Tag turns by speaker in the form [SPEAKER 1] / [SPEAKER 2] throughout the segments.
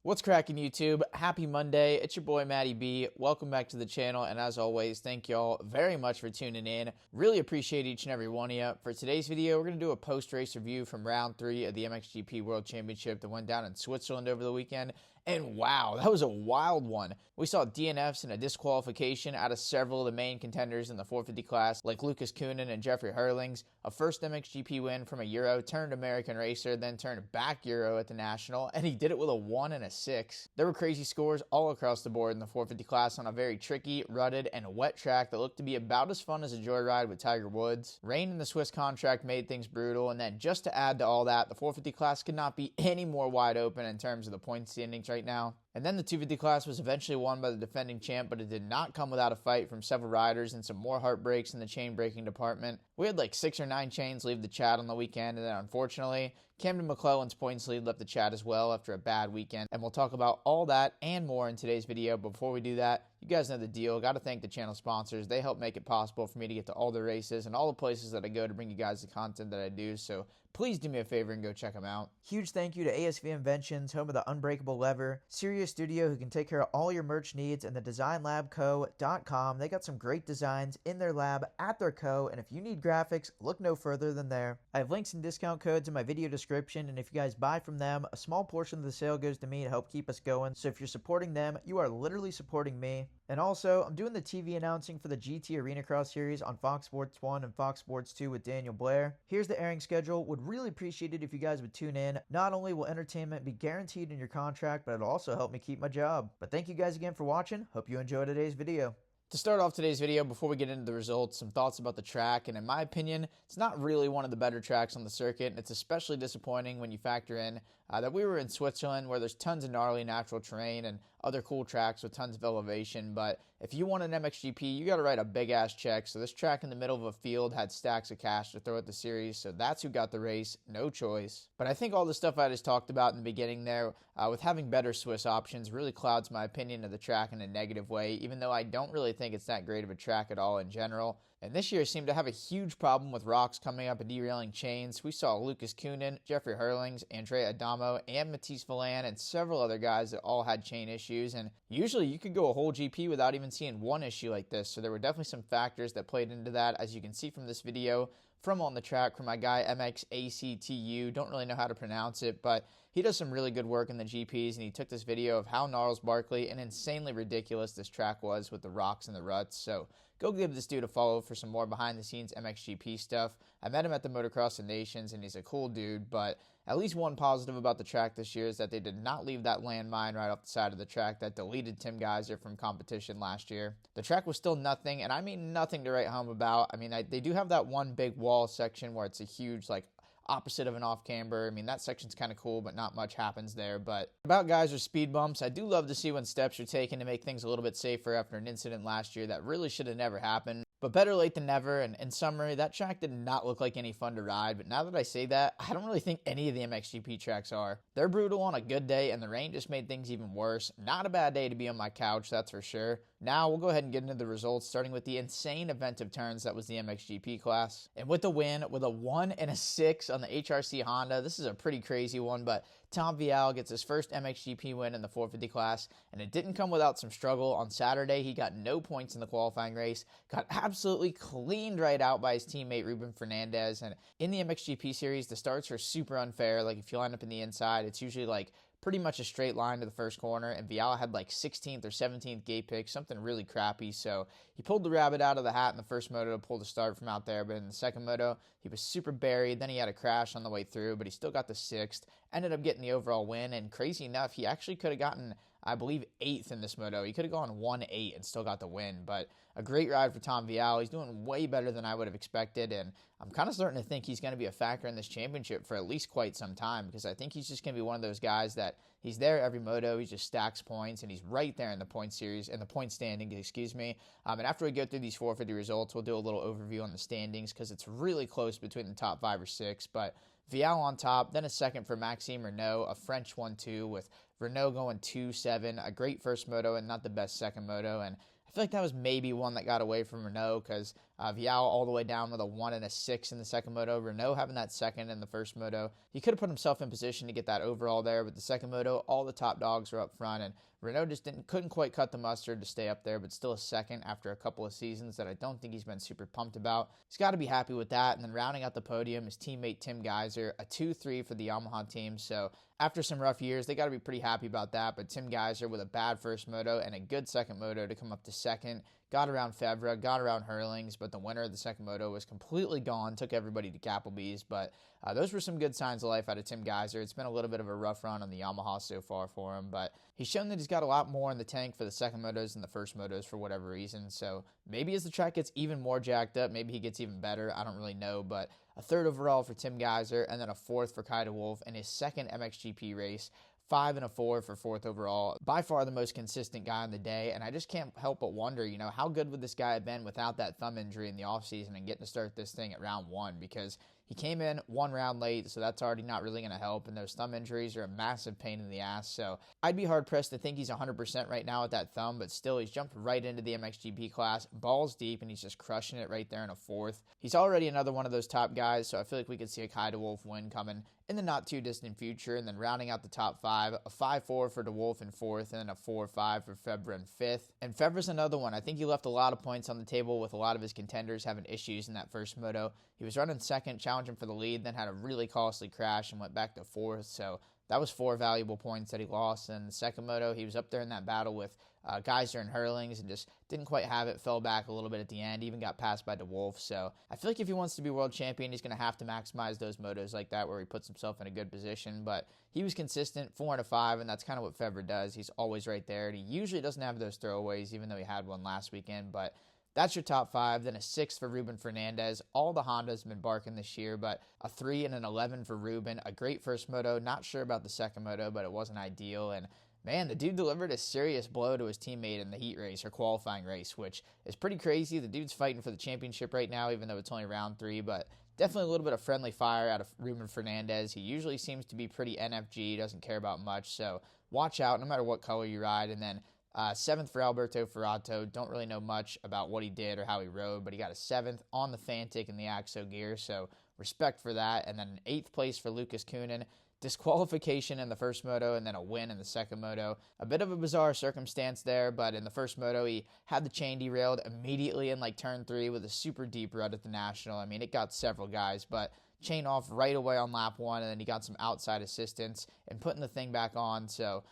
[SPEAKER 1] What's cracking, YouTube? Happy Monday. It's your boy Matty B. Welcome back to the channel, and as always, thank y'all very much for tuning in. Really appreciate each and every one of you. For today's video, we're going to do a post-race review from round 3 of the MXGP World Championship that went down in Switzerland over the weekend. And wow, that was a wild one. We saw DNFs and a disqualification out of several of the main contenders in the 450 class, like Lucas Kunin and Jeffrey Hurlings. A first MXGP win from a Euro turned American racer, then turned back Euro at the National, and he did it with a 1 and a 6. There were crazy scores all across the board in the 450 class on a very tricky, rutted, and wet track that looked to be about as fun as a joyride with Tiger Woods. Rain in the Swiss contract made things brutal, and then just to add to all that, the 450 class could not be any more wide open in terms of the point standings right now. And then the 250 class was eventually won by the defending champ, but it did not come without a fight from several riders and some more heartbreaks in the chain breaking department. We had like 6 or 9 chains leave the chat on the weekend, and then unfortunately, Camden McClellan's points lead left the chat as well after a bad weekend. And we'll talk about all that and more in today's video. But before we do that, you guys know the deal. Got to thank the channel sponsors. They help make it possible for me to get to all the races and all the places that I go to bring you guys the content that I do. So please do me a favor and go check them out. Huge thank you to ASV Inventions, home of the Unbreakable Lever, Serious Studio, who can take care of all your merch needs, and the DesignLabCo.com. They got some great designs in their lab at their co, and if you need graphics, look no further than there. I have links and discount codes in my video description, and if you guys buy from them, a small portion of the sale goes to me to help keep us going. So if you're supporting them, you are literally supporting me. And also, I'm doing the TV announcing for the GT Arena Cross Series on Fox Sports 1 and Fox Sports 2 with Daniel Blair. Here's the airing schedule. Would really appreciate it if you guys would tune in. Not only will entertainment be guaranteed in your contract, but it'll also help me keep my job. But thank you guys again for watching. Hope you enjoyed today's video. To start off today's video, before we get into the results, some thoughts about the track, and in my opinion, it's not really one of the better tracks on the circuit, and it's especially disappointing when you factor in that we were in Switzerland where there's tons of gnarly natural terrain and other cool tracks with tons of elevation, but if you want an MXGP, you got to write a big-ass check, so this track in the middle of a field had stacks of cash to throw at the series, so that's who got the race, no choice. But I think all the stuff I just talked about in the beginning there, with having better Swiss options, really clouds my opinion of the track in a negative way, even though I don't really think it's that great of a track at all in general. And this year seemed to have a huge problem with rocks coming up and derailing chains. We saw Lucas Kunin, Jeffrey Hurlings, Andrea Adamo, and Matisse Villan, and several other guys that all had chain issues. And usually you could go a whole GP without even seeing one issue like this. So there were definitely some factors that played into that, as you can see from this video from on the track from my guy MXACTU. Don't really know how to pronounce it, but he does some really good work in the GPs, and he took this video of how Gnarls Barkley and insanely ridiculous this track was with the rocks and the ruts. So go give this dude a follow for some more behind the scenes MXGP stuff. I met him at the Motocross of Nations, and he's a cool dude, but at least one positive about the track this year is that they did not leave that landmine right off the side of the track that deleted Tim Geiser from competition last year. The track was still nothing, and I mean nothing to write home about. I mean, they do have that one big wall section where it's a huge, like, opposite of an off camber. I mean, that section's kind of cool, but not much happens there. But about Geiser speed bumps, I do love to see when steps are taken to make things a little bit safer after an incident last year that really should have never happened. But better late than never, and in summary, that track did not look like any fun to ride, but now that I say that, I don't really think any of the MXGP tracks are. They're brutal on a good day, and the rain just made things even worse. Not a bad day to be on my couch, that's for sure. Now, we'll go ahead and get into the results, starting with the insane event of turns that was the MXGP class. And with the win, with a 1 and a 6 on the HRC Honda, this is a pretty crazy one, but Tom Vial gets his first MXGP win in the 450 class, and it didn't come without some struggle. On Saturday, he got no points in the qualifying race, got absolutely cleaned right out by his teammate Ruben Fernandez. And in the MXGP series, the starts are super unfair. Like, if you line up in the inside, it's usually like pretty much a straight line to the first corner, and Vial had like 16th or 17th gate pick, something really crappy. So he pulled the rabbit out of the hat in the first moto to pull the start from out there, but in the second moto, he was super buried. Then he had a crash on the way through, but he still got the 6th, ended up getting the overall win, and crazy enough, he actually could have gotten, I believe, 8th in this moto. He could have gone 1-8 and still got the win, but a great ride for Tom Vial. He's doing way better than I would have expected, and I'm kind of starting to think he's going to be a factor in this championship for at least quite some time, because I think he's just going to be one of those guys that he's there every moto, he just stacks points, and he's right there in the point series, in the point standing, excuse me. And after we go through these 450 results, we'll do a little overview on the standings, because it's really close between the top 5 or 6, but Vial on top, then a second for Maxime Renault, a French 1-2 with Renault going 2-7, a great first moto and not the best second moto, and I feel like that was maybe one that got away from Renault because Vial all the way down with a 1 and a 6 in the second moto. Renault having that second in the first moto. He could have put himself in position to get that overall there, but the second moto, all the top dogs were up front, and Renault just couldn't quite cut the mustard to stay up there, but still a second after a couple of seasons that I don't think he's been super pumped about. He's got to be happy with that. And then rounding out the podium, his teammate Tim Geiser, a 2-3 for the Yamaha team. So after some rough years, they got to be pretty happy about that. But Tim Geiser with a bad first moto and a good second moto to come up to second. Got around Febvre, got around Hurlings, but the winner of the second moto was completely gone, took everybody to Applebee's. But those were some good signs of life out of Tim Geiser. It's been a little bit of a rough run on the Yamaha so far for him, but he's shown that he's got a lot more in the tank for the second motos than the first motos for whatever reason. So maybe as the track gets even more jacked up, maybe he gets even better. I don't really know, but a third overall for Tim Geiser, and then a fourth for Kay de Wolf in his second MXGP race. 5 and a 4 for fourth overall. By far the most consistent guy on the day, and I just can't help but wonder, how good would this guy have been without that thumb injury in the offseason and getting to start this thing at round 1, because he came in 1 round late, so that's already not really going to help, and those thumb injuries are a massive pain in the ass, so I'd be hard-pressed to think he's 100% right now with that thumb, but still, he's jumped right into the MXGP class, balls deep, and he's just crushing it right there in a fourth. He's already another one of those top guys, so I feel like we could see a Kay de Wolf win coming in the not-too-distant future, and then rounding out the top 5, a 5-4 for de Wolf in fourth, and then a 4-5 for Febvre in fifth. And Febvre's another one. I think he left a lot of points on the table with a lot of his contenders having issues in that first moto. He was running second, challenging for the lead, then had a really costly crash and went back to fourth, so that was 4 valuable points that he lost. And the second moto, he was up there in that battle with Geiser and Hurlings and just didn't quite have it, fell back a little bit at the end, even got passed by de Wolf. So I feel like if he wants to be world champion, he's going to have to maximize those motos like that where he puts himself in a good position. But he was consistent, 4 and a 5, and that's kind of what Febvre does. He's always right there, and he usually doesn't have those throwaways, even though he had one last weekend. But that's your top 5. Then a 6 for Ruben Fernandez. All the Hondas have been barking this year, but a 3 and an 11 for Ruben. A great first moto. Not sure about the second moto, but it wasn't ideal. And man, the dude delivered a serious blow to his teammate in the heat race or qualifying race, which is pretty crazy. The dude's fighting for the championship right now, even though it's only round 3, but definitely a little bit of friendly fire out of Ruben Fernandez. He usually seems to be pretty NFG, doesn't care about much, so watch out no matter what color you ride. And then 7th for Alberto Ferrato. Don't really know much about what he did or how he rode, but he got a 7th on the Fantic in the AXO gear, so respect for that. And then an 8th place for Lucas Kunin. Disqualification in the first moto and then a win in the second moto. A bit of a bizarre circumstance there, but in the first moto, he had the chain derailed immediately in turn 3 with a super deep rut at the National. I mean, it got several guys, but chain off right away on lap 1, and then he got some outside assistance and putting the thing back on. So,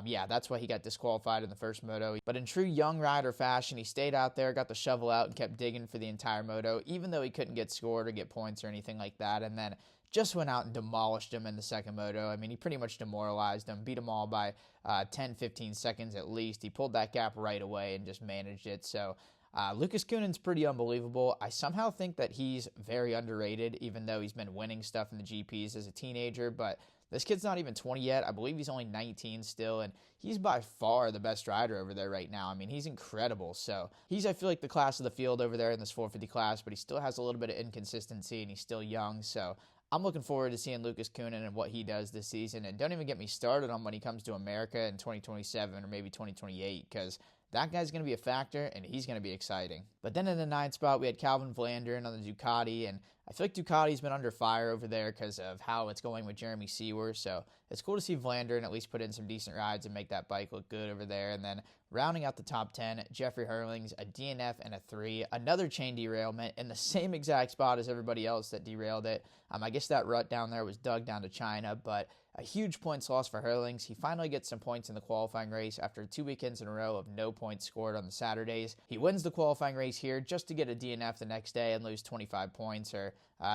[SPEAKER 1] yeah, that's why he got disqualified in the first moto. But in true young rider fashion, he stayed out there, got the shovel out, and kept digging for the entire moto, even though he couldn't get scored or get points or anything like that. And then just went out and demolished him in the second moto. I mean, he pretty much demoralized him, beat them all by 10, 15 seconds at least. He pulled that gap right away and just managed it. So Lucas Kunin's pretty unbelievable. I somehow think that he's very underrated, even though he's been winning stuff in the GPs as a teenager. But this kid's not even 20 yet. I believe he's only 19 still, and he's by far the best rider over there right now. I mean, he's incredible. So he's, I feel like, the class of the field over there in this 450 class, but he still has a little bit of inconsistency, and he's still young. So I'm looking forward to seeing Lucas Kunin and what he does this season. And don't even get me started on when he comes to America in 2027 or maybe 2028, because that guy's going to be a factor, and he's going to be exciting. But then in the 9th spot, we had Calvin Vlanderen on the Ducati, and I feel like Ducati's been under fire over there because of how it's going with Jeremy Seewer. So it's cool to see Vlanderen at least put in some decent rides and make that bike look good over there. And then rounding out the top 10, Jeffrey Hurlings, a DNF and a 3. Another chain derailment in the same exact spot as everybody else that derailed it. I guess that rut down there was dug down to China, but a huge points loss for Hurlings. He finally gets some points in the qualifying race after 2 weekends in a row of no points scored on the Saturdays. He wins the qualifying race here just to get a DNF the next day and lose 25 points.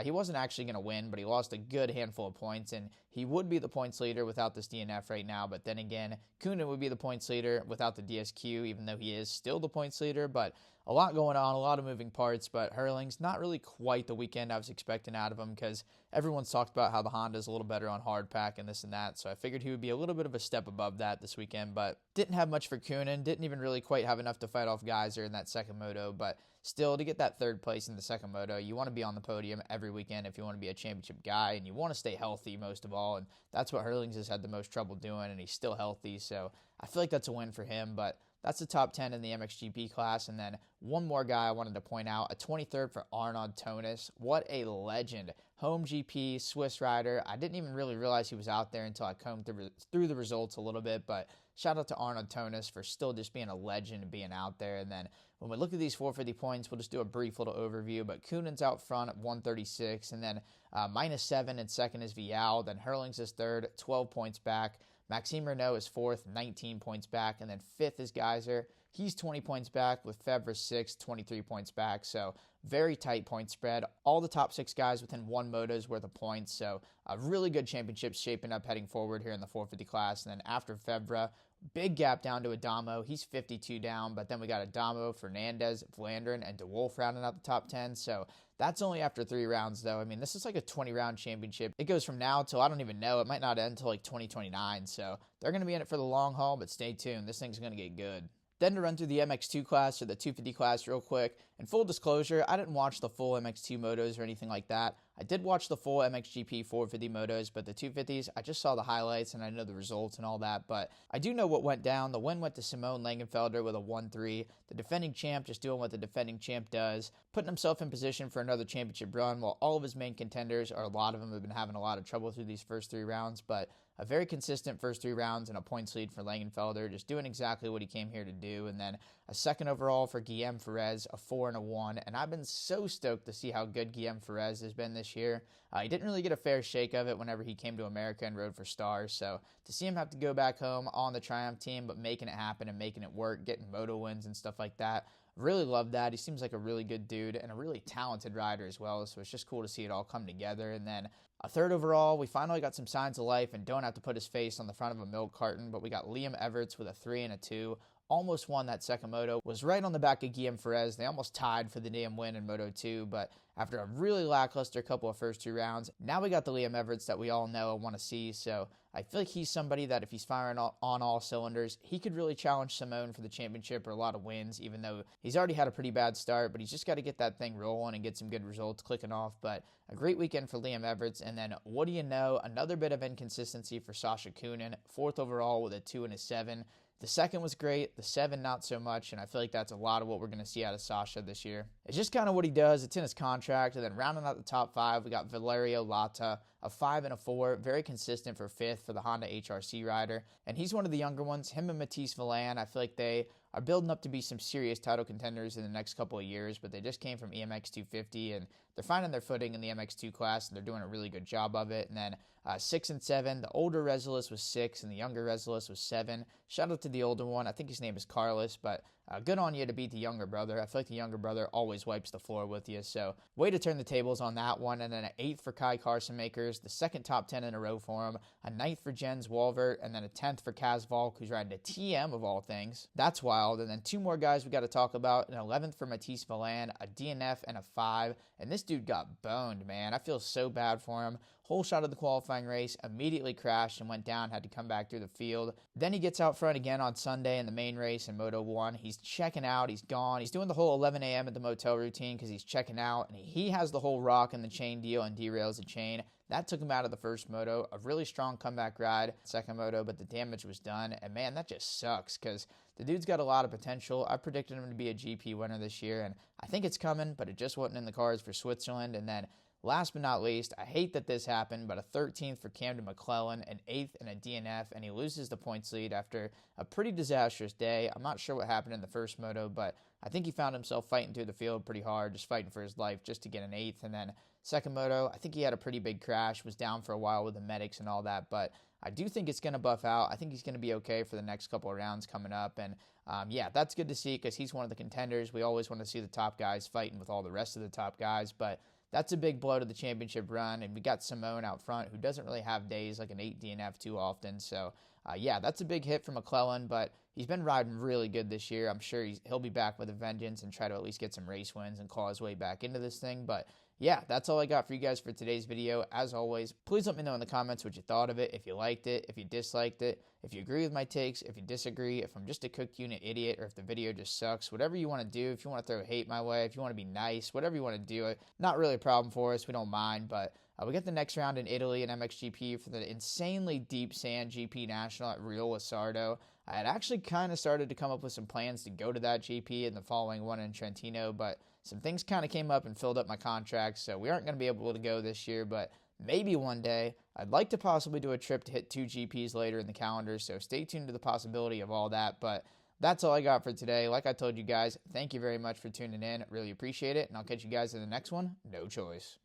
[SPEAKER 1] He wasn't actually going to win, but he lost a good handful of points, and he would be the points leader without this DNF right now. But then again, Kunin would be the points leader without the DSQ, even though he is still the points leader. But a lot going on, a lot of moving parts, but Hurlings, not really quite the weekend I was expecting out of him, because everyone's talked about how the Honda's a little better on hardpack and this and that, so I figured he would be a little bit of a step above that this weekend, but didn't have much for Kunin, didn't even really quite have enough to fight off Geiser in that second moto, but still, to get that 3rd place in the second moto, you want to be on the podium every weekend if you want to be a championship guy, and you want to stay healthy most of all, and that's what Hurlings has had the most trouble doing, and he's still healthy, so I feel like that's a win for him. But that's the top 10 in the MXGP class. And then one more guy I wanted to point out, a 23rd for Arnaud Tonis. What a legend. Home GP, Swiss rider. I didn't even really realize he was out there until I combed through the results a little bit, but shout out to Arnaud Tonis for still just being a legend and being out there. And then when we look at these 450 points, we'll just do a brief little overview, but Kunin's out front at 136, and then -7 in second is Vial, then Hurlings is third, 12 points back. Maxime Renault is fourth, 19 points back, and then fifth is Geyser. He's 20 points back, with Fevre sixth, 23 points back, so very tight point spread. All the top 6 guys within one moto's worth of points, so a really good championship shaping up heading forward here in the 450 class. And then after Fevre, big gap down to Adamo. He's 52 down, but then we got Adamo, Fernandez, Vlanderen, and De Wolf rounding out the top 10, so that's only after 3 rounds, though. I mean, this is like a 20-round championship. It goes from now till I don't even know. It might not end until like 2029, so they're going to be in it for the long haul, but stay tuned. This thing's going to get good. Then to run through the MX2 class or the 250 class real quick, and full disclosure, I didn't watch the full MX2 motos or anything like that. I did watch the full MXGP 450 motos, but the 250s, I just saw the highlights and I know the results and all that, but I do know what went down. The win went to Simone Langenfelder with a 1-3. The defending champ just doing what the defending champ does, putting himself in position for another championship run, while all of his main contenders, or a lot of them, have been having a lot of trouble through these first 3 rounds, but a very consistent first 3 rounds and a points lead for Langenfelder, just doing exactly what he came here to do. And then a second overall for Guillaume Ferez, a 4 and a 1. And I've been so stoked to see how good Guillaume Ferez has been this year. He didn't really get a fair shake of it whenever he came to America and rode for Stars. So to see him have to go back home on the Triumph team, but making it happen and making it work, getting moto wins and stuff like that, really love that. He seems like a really good dude and a really talented rider as well. So it's just cool to see it all come together. And then a third overall, we finally got some signs of life and don't have to put his face on the front of a milk carton, but we got Liam Everts with a 3 and a 2. Almost won that second moto, was right on the back of Guillaume Ferez. They almost tied for the damn win in Moto 2, but after a really lackluster couple of first 2 rounds, now we got the Liam Everts that we all know and want to see. So I feel like he's somebody that if he's firing on all cylinders, he could really challenge Simone for the championship or a lot of wins, even though he's already had a pretty bad start, but he's just got to get that thing rolling and get some good results clicking off. But a great weekend for Liam Everts. And then what do you know, another bit of inconsistency for Sasha Kunin, 4th overall with a 2 and a 7. The second was great, the 7 not so much, and I feel like that's a lot of what we're going to see out of Sasha this year. It's just kind of what he does. It's in his contract. And then rounding out the top 5, we got Valerio Lata, a 5 and a 4, very consistent for 5th for the Honda HRC rider. And he's one of the younger ones. Him and Matisse Villan, I feel like they are building up to be some serious title contenders in the next couple of years, but they just came from EMX 250, and they're finding their footing in the MX2 class, and they're doing a really good job of it. And then 6 and 7, the older Resolus was 6, and the younger Resolus was 7. Shout out to the older one. I think his name is Carlos, but good on you to beat the younger brother. I feel like the younger brother always wipes the floor with you, so way to turn the tables on that one. And then an 8th for Kai Carson Makers, the second top 10 in a row for him, a 9th for Jens Walvert, and then a 10th for Kaz Volk, who's riding a TM of all things. That's wild. And then 2 more guys we got to talk about, an 11th for Matisse Villan, a DNF, and a 5. And this dude got boned, man. I feel so bad for him. Whole shot of the qualifying race, immediately crashed and went down, had to come back through the field. Then he gets out front again on Sunday in the main race in Moto 1. He's checking out, he's gone. He's doing the whole 11 a.m. at the motel routine because he's checking out, and he has the whole rock and the chain deal and derails the chain. That took him out of the first moto. A really strong comeback ride, second moto, but the damage was done. And man, that just sucks because the dude's got a lot of potential. I predicted him to be a GP winner this year, and I think it's coming, but it just wasn't in the cards for Switzerland. And then last but not least, I hate that this happened, but a 13th for Camden McClellan, an 8th and a DNF, and he loses the points lead after a pretty disastrous day. I'm not sure what happened in the first moto, but I think he found himself fighting through the field pretty hard, just fighting for his life just to get an 8th. And then second moto, I think he had a pretty big crash, was down for a while with the medics and all that, but I do think it's going to buff out. I think he's going to be okay for the next couple of rounds coming up. And yeah, that's good to see because he's one of the contenders. We always want to see the top guys fighting with all the rest of the top guys, but that's a big blow to the championship run. And we got Simone out front, who doesn't really have days like an 8 DNF too often. So yeah, that's a big hit for McClellan, but he's been riding really good this year. I'm sure he'll be back with a vengeance and try to at least get some race wins and claw his way back into this thing. But yeah, that's all I got for you guys for today's video. As always, please let me know in the comments what you thought of it, if you liked it, if you disliked it, if you agree with my takes, if you disagree, if I'm just a cooked unit idiot, or if the video just sucks. Whatever you want to do, if you want to throw hate my way, if you want to be nice, whatever you want to do, not really a problem for us. We don't mind, but we got the next round in Italy in MXGP for the insanely deep sand GP National at Rio Lasardo. I had actually kind of started to come up with some plans to go to that GP and the following one in Trentino, but some things kind of came up and filled up my contract, so we aren't going to be able to go this year, but maybe one day. I'd like to possibly do a trip to hit 2 GPs later in the calendar, so stay tuned to the possibility of all that, but that's all I got for today. Like I told you guys, thank you very much for tuning in. Really appreciate it, and I'll catch you guys in the next one. No choice.